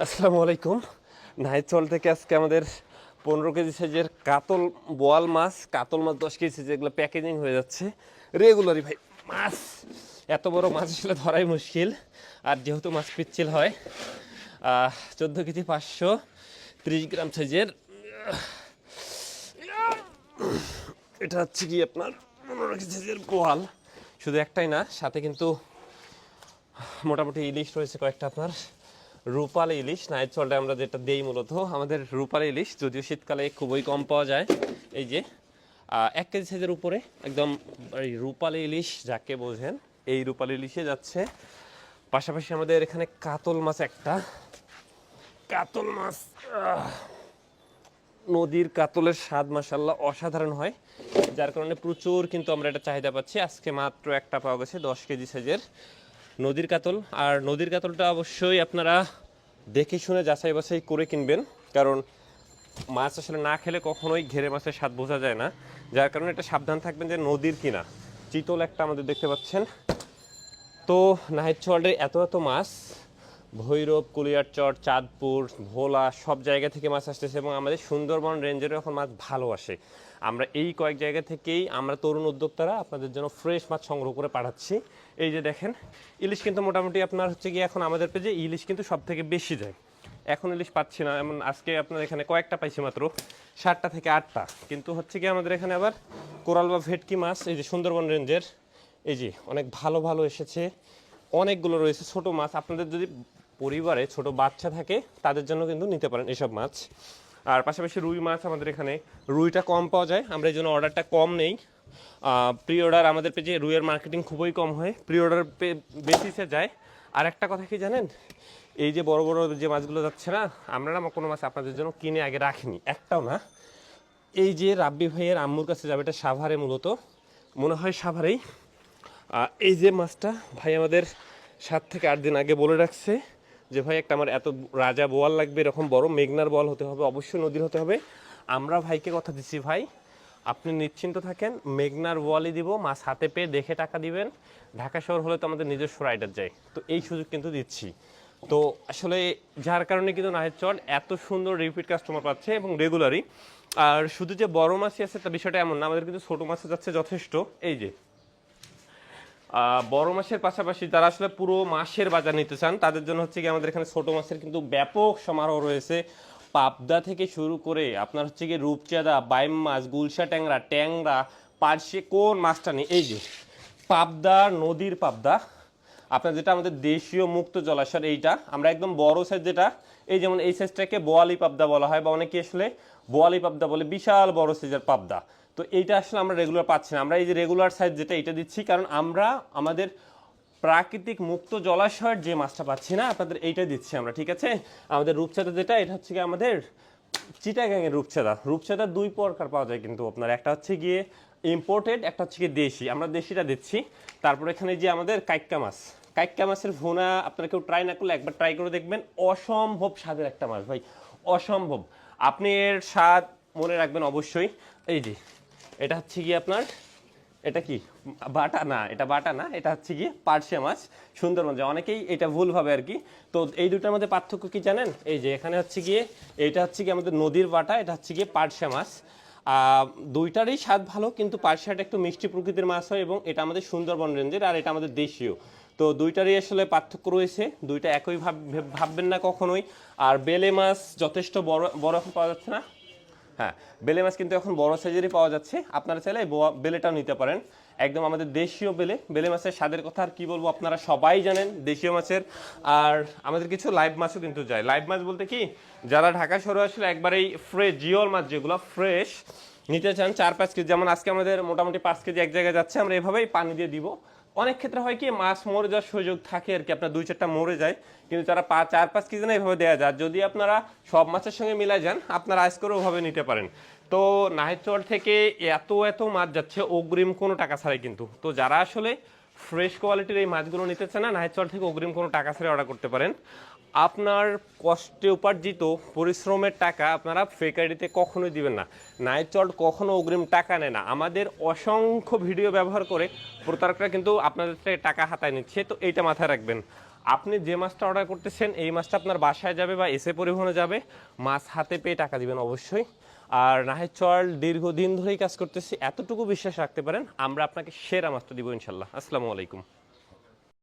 আসসালামু আলাইকুম। নাহিদচল থেকে আজকে আমাদের 15 কেজি সাইজের কাতল বোয়াল মাছ, 10 কেজি সাইজ, এগুলো প্যাকেজিং হয়ে যাচ্ছে রেগুলারই। ভাই মাছ, এত বড় মাছ আসলে ধরাই মুশকিল। আর যেহেতু মাছ পিচ্ছিল হয়, 14 কেজি 530 গ্রাম সাইজের, এটা হচ্ছে কি আপনার 15 কেজি সাইজের বোয়াল। শুধু একটাই না, সাথে কিন্তু মোটামুটি ইলিশ রয়েছে কয়েকটা। আপনার রূপালী ইলিশ, নাইটচলটা আমরা যেটা দেই মূলত আমাদের রূপালী ইলিশ, যদিও শীতকালে খুবই কম পাওয়া যায়। এই যে 1 কেজি সাইজের উপরে একদম এই রূপালী ইলিশ যাকে বোঝেন, এই রূপালী ইলিশে যাচ্ছে। পাশাপাশি আমাদের এখানে কাতল মাছ, একটা কাতল মাছ, নদীর কাতলের স্বাদ মাশাআল্লাহ অসাধারণ হয়, যার কারণে প্রচুর কিন্তু আমরা এটা চাহিদা পাচ্ছি। আজকে মাত্র একটা পাওয়া গেছে 10 কেজি সাইজের নদীর কাতল। আর নদীর কাতলটা অবশ্যই আপনারা দেখে শুনে যাচাই বাছাই করে কিনবেন, কারণ মাছ আসলে না খেলে কখনোই ঘেরে মাছের স্বাদ বোঝা যায় না। যার কারণে এটা সাবধান থাকবেন যে নদীর কিনা। চিতল একটা আমাদের দেখতে পাচ্ছেন। তো নাহিদচরে এত এত মাছ, ভৈরব, কুলিয়ারচর, চাঁদপুর, ভোলা সব জায়গা থেকে মাছ আসতেছে, এবং আমাদের সুন্দরবন রেঞ্জেরও এখন মাছ ভালো আসে। আমরা এই কয়েক জায়গা থেকেই আমরা তরুণ উদ্যোক্তারা আপনাদের জন্য ফ্রেশ মাছ সংগ্রহ করে পাঠাচ্ছি। এই যে দেখেন, ইলিশ কিন্তু মোটামুটি আপনার হচ্ছে কি, এখন আমাদের পেজে ইলিশ কিন্তু সব থেকে বেশি যায়। এখন ইলিশ পাচ্ছি না, এমন আজকে আপনার এখানে কয়েকটা পাইছি মাত্র, 7টা থেকে 8টা। কিন্তু হচ্ছে কি, আমাদের এখানে আবার কোরাল বা ভেটকি মাছ, এই যে সুন্দরবন রেঞ্জের, এই যে অনেক ভালো ভালো এসেছে, অনেকগুলো রয়েছে। ছোট মাছ, আপনাদের যদি পরিবারে ছোট বাচ্চা থাকে তাদের জন্য কিন্তু নিতে পারেন এসব মাছ। আর পাশাপাশি রুই মাছ আমাদের এখানে, রুইটা কম পাওয়া যায়, আমরা এই জন্য অর্ডারটা কম নেই। প্রি অর্ডার আমাদের পেজে রুইয়ের মার্কেটিং খুবই কম হয়, প্রি অর্ডার বেসিসে যায়। আর একটা কথা কি জানেন, এই যে বড় বড় যে মাছগুলো যাচ্ছে না, আমরা না কোনো মাছ আপনাদের জন্য কিনে আগে রাখিনি, একটাও না। এই যে রাব্বি ভাইয়ের আম্মুর কাছে যাবে, এটা সাভারে, মূলত মনে হয় সাভারেই। এই যে মাছটা ভাই আমাদের 7 থেকে 8 দিন আগে বলে রাখছে যে ভাই একটা আমার এত রাজা বোয়াল লাগবে, এরকম বড় মেঘনার বল হতে হবে, অবশ্যই নদীর হতে হবে। আমরা ভাইকে কথা দিচ্ছি, ভাই আপনি নিশ্চিন্ত থাকেন, মেঘনার বোয়ালই দিব, মাছ হাতে পেয়ে দেখে টাকা দিবেন। ঢাকা শহর হলে তো আমাদের নিজস্ব রাইডার যায়, তো এই সুযোগ কিন্তু দিচ্ছি। তো আসলে যার কারণে কিন্তু নাহিদচর এত সুন্দর রিপিট কাস্টমার পাচ্ছে, এবং রেগুলারই। আর শুধু যে বড় মাছই আছে তা বিষয়টা এমন না, আমাদের কিন্তু ছোটো মাছও যাচ্ছে যথেষ্ট। এই যে বড় মাছের পাশাপাশি যারা আসলে পুরো মাছের বাজার নিতে চান, তাদের জন্য হচ্ছে কি, আমাদের এখানে ছোট মাছের কিন্তু ব্যাপক সমারোহ রয়েছে। পাবদা থেকে শুরু করে আপনার হচ্ছে কি রূপচাঁদা, বাইম মাছ, গুলশা ট্যাংরা, ট্যাংরা, পার্শে, কোন মাছটা নেই। এই যে পাবদা, নদীর পাবদা, আপনার যেটা আমাদের দেশীয় মুক্ত জলাশয়, এইটা আমরা একদম বড় সাইজ যেটা, এই যেমন এই সাইজটাকে বোয়ালি পাবদা বলা হয়, বা অনেকে আসলে বোয়ালি পাবদা বলে, বিশাল বড় সাইজের পাবদা। তো এইটা আসলে আমরা রেগুলার পাচ্ছি না, আমরা এই যে রেগুলার সাইজ যেটা, এটা দিচ্ছি, কারণ আমরা আমাদের প্রাকৃতিক মুক্ত জলাশয়ের যে মাছটা পাচ্ছি না, আপনাদের এইটা দিচ্ছি আমরা, ঠিক আছে। আমাদের রূপচাঁদা যেটা, এটা হচ্ছে কি আমাদের চিটাগাংয়ের রূপচাঁদা। রূপচাঁদা দুই প্রকার পাওয়া যায় কিন্তু আপনার, একটা হচ্ছে গিয়ে ইম্পোর্টেড, একটা হচ্ছে গিয়ে দেশি, আমরা দেশিটা দিচ্ছি। তারপর এখানে যে আমাদের কাইক্কা মাছ, কাইক্কা মাছের ভুনা আপনারা কেউ ট্রাই না করলে একবার ট্রাই করে দেখবেন, অসম্ভব স্বাদের একটা মাছ ভাই, অসম্ভব। আপনি এর স্বাদ মনে রাখবেন অবশ্যই। এই যে এটা হচ্ছে গিয়ে আপনার, এটা কি বাটা না, এটা বাটা না, এটা হচ্ছে গিয়ে পার্শে মাছ, সুন্দরবন যে অনেকেই এটা ভুল ভাবে আর কি। তো এই দুটার মধ্যে পার্থক্য কি জানেন, এই যে এখানে হচ্ছে গিয়ে, এটা হচ্ছে গিয়ে আমাদের নদীর বাটা, এটা হচ্ছে গিয়ে পার্শে মাছ। দুইটারই স্বাদ ভালো, কিন্তু পার্শিয়াটা একটু মিষ্টি প্রকৃতির মাছ হয়, এবং এটা আমাদের সুন্দরবন রেঞ্জের, আর এটা আমাদের দেশীয়। তো দুইটারই আসলে পার্থক্য রয়েছে, দুইটা একই ভাববেন না কখনোই। আর বেলে মাছ যথেষ্ট বড় বড় এখন পাওয়া যাচ্ছে না। হ্যাঁ, বেলে মাছ কিন্তু এখন বড় সাইজেরই পাওয়া যাচ্ছে, আপনারা চাইলে বেলেটাও নিতে পারেন, একদম আমাদের দেশীয় বেলে। বেলে মাছের স্বাদের কথা আর কি বলবো, আপনারা সবাই জানেন দেশীয় মাছের। আর আমাদের কিছু লাইভ মাছও কিন্তু যায়। লাইভ মাছ বলতে কি, যারা ঢাকা শহরে আসলে একবারেই ফ্রেশ জিওল মাছ যেগুলো ফ্রেশ নিতে চান, 4-5 কেজি, যেমন আজকে আমাদের মোটামুটি 5 কেজি এক জায়গায় যাচ্ছে, আমরা এভাবেই পানি দিয়ে দিব। অনেক ক্ষেত্রে হয় কি, মাছ মরে যাওয়ার সুযোগ থাকে আর কি, আপনার 2-4টা মরে যায়, কিন্তু যারা 4-5 কেজি না, এভাবে দেওয়া যায়। যদি আপনারা সব মাছের সঙ্গে মিলাই যান, আপনারা আইস করে ওভাবে নিতে পারেন। তো নাহিদচর থেকে এত এত মাছ যাচ্ছে অগ্রিম কোনো টাকা ছাড়াই কিন্তু। তো যারা আসলে ফ্রেশ কোয়ালিটির এই মাছগুলো নিতে চান না, নাহিদচর থেকে অগ্রিম কোনো টাকা ছাড়াই অর্ডার করতে পারেন। আপনার কষ্টে উপার্জিত পরিশ্রমের টাকা আপনারা ফেক আইডিতে কখনোই দিবেন না। নাহিদচর কখনো অগ্রিম টাকা নেয় না। আমাদের অসংখ্য ভিডিও ব্যবহার করে প্রতারকরা কিন্তু আপনাদের থেকে টাকা হাতায় নিচ্ছে, তো এইটা মাথায় রাখবেন। আপনি যে মাছটা অর্ডার করতেছেন এই মাছটা আপনার বাসায় যাবে বা এসে পরিবহনে যাবে, মাছ হাতে পেয়ে টাকা দিবেন অবশ্যই। আর নাহের চল দীর্ঘদিন ধরেই কাজ করতেছি, এতটুকু বিশ্বাস রাখতে পারেন আমরা আপনাকে সেরা মাছটা দিব ইনশাল্লাহ। আসসালামু আলাইকুম।